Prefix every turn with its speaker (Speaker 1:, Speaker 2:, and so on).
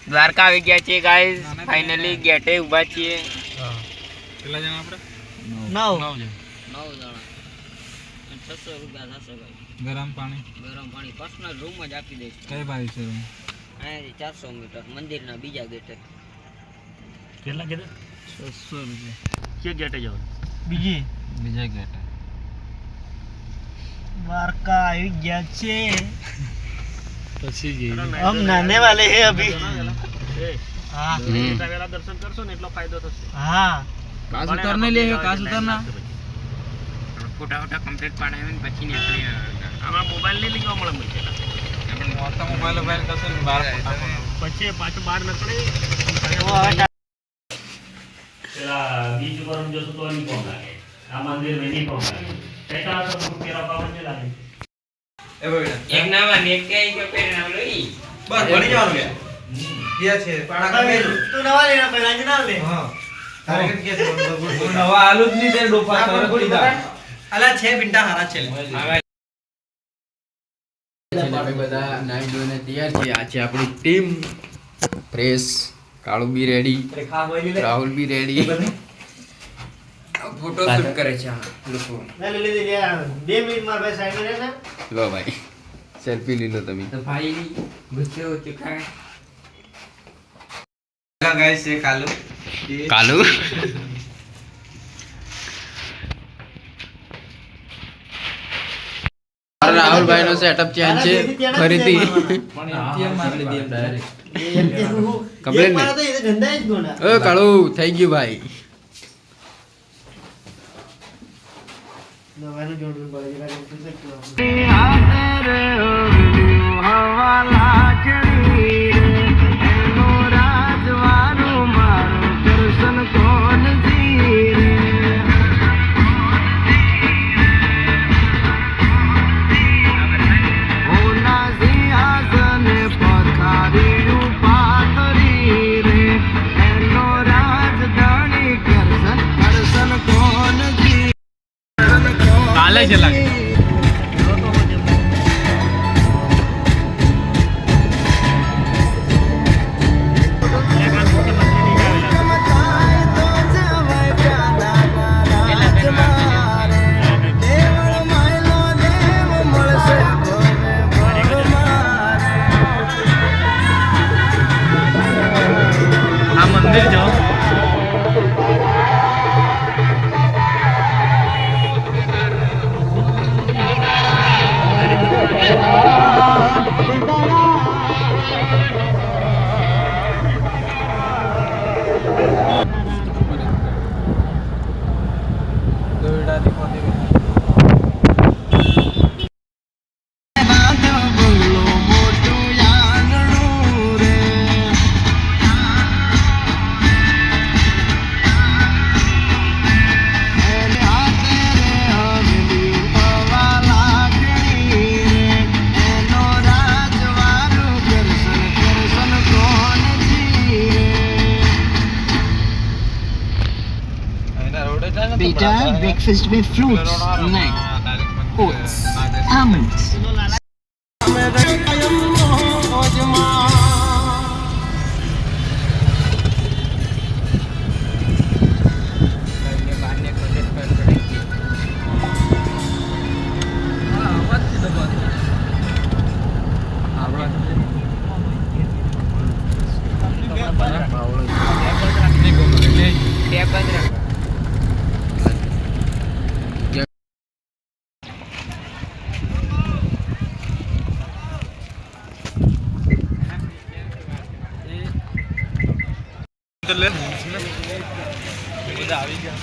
Speaker 1: દ્વારકા આવી ગયા છીએ ગાઈસ, ફાઇનલી ગેટે ઊભા છીએ.
Speaker 2: કેટલા જણા આપણે?
Speaker 1: 9 જણા. 600 રૂપિયા થશે ભાઈ.
Speaker 2: ગરમ પાણી
Speaker 1: પર્સનલ રૂમ જ આપી દઈશ.
Speaker 2: કઈ બાજુ છે રૂમ?
Speaker 1: અહીંયાથી 400 મીટર મંદિરના બીજા ગેટે.
Speaker 2: કેટલા ગેટે? 600 રૂપિયા. કે ગેટે જવાનું? બીજા ગેટે.
Speaker 1: દ્વારકા આવી ગયા છે.
Speaker 2: પછી જઈએ.
Speaker 1: हम नहाने वाले हैं अभी.
Speaker 2: हाँ वेला दर्शन करशो ने એટલો ફાયદો થશે.
Speaker 1: हाँ
Speaker 2: કાસ ઉતરને લે કાસ ઉતરના
Speaker 1: ફોટા ફોટા કમ્પ્લીટ પાડાવીને પછી નીકળી. આમાં મોબાઈલ નહીં લીધો મળે મને.
Speaker 2: આપણે મોટા મોબાઈલ કરશે ને બહાર
Speaker 1: પછી પાછું બહાર નીકળી.
Speaker 3: પેલા બીચ ઉપર જશું તો નહીં કોમ લાગે. આ મંદિર में नहीं कोम लागे. ऐसा सब तेरा पावन नहीं लागे.
Speaker 1: એક નાવા ને એક કઈ કે પેર નાવ લઈ
Speaker 2: બસ ભણી જવાનું કે કે છે પાડા કે
Speaker 1: તું નવા લેના પહેલા જ ના લે.
Speaker 2: હા ટાર્ગેટ કે છે નવા આલુ જ ની દે ડોપા સર પડી દા
Speaker 1: અલા 6 બિંડા હારા છે.
Speaker 4: આપણે બધા નાઈ ધોઈને તૈયાર છીએ. આ છે આપણી ટીમ. પ્રેસ કાળુ બી રેડી, રાહુલ બી રેડી. ફોટો શૂટ કરે છે આ લોકો.
Speaker 1: લે લે લે 2 મિનિટ માં ભાઈ સાઈડ રહે ને.
Speaker 4: લો ભાઈ સેલ્ફી લી લો તમે.
Speaker 1: તો ભાઈ ગુસ્સે હો ચુકા है.
Speaker 2: ગાઈસ છે કાલુ
Speaker 4: કાલુ રાહુલ ભાઈ નો સેટઅપ ચેન્જ છે ફરીથી.
Speaker 2: પણ એટીએમ માર લીધી એમ ડાયરેક્ટ
Speaker 4: કમ્પ્લેન
Speaker 1: મારા તો એ ગંદા જ ગોણા.
Speaker 4: ઓ કાળુ થઈ ગયું ભાઈ.
Speaker 1: નવાનું જોડું પડી જરા જોડું શકતો.
Speaker 2: કાલે છે લાગે. આ મંદિર જાઓ.
Speaker 5: बेटा ब्रेकफास्ट में फ्रूट्स नहीं ओट्स आमंड्स
Speaker 2: બધા આવી ગયા.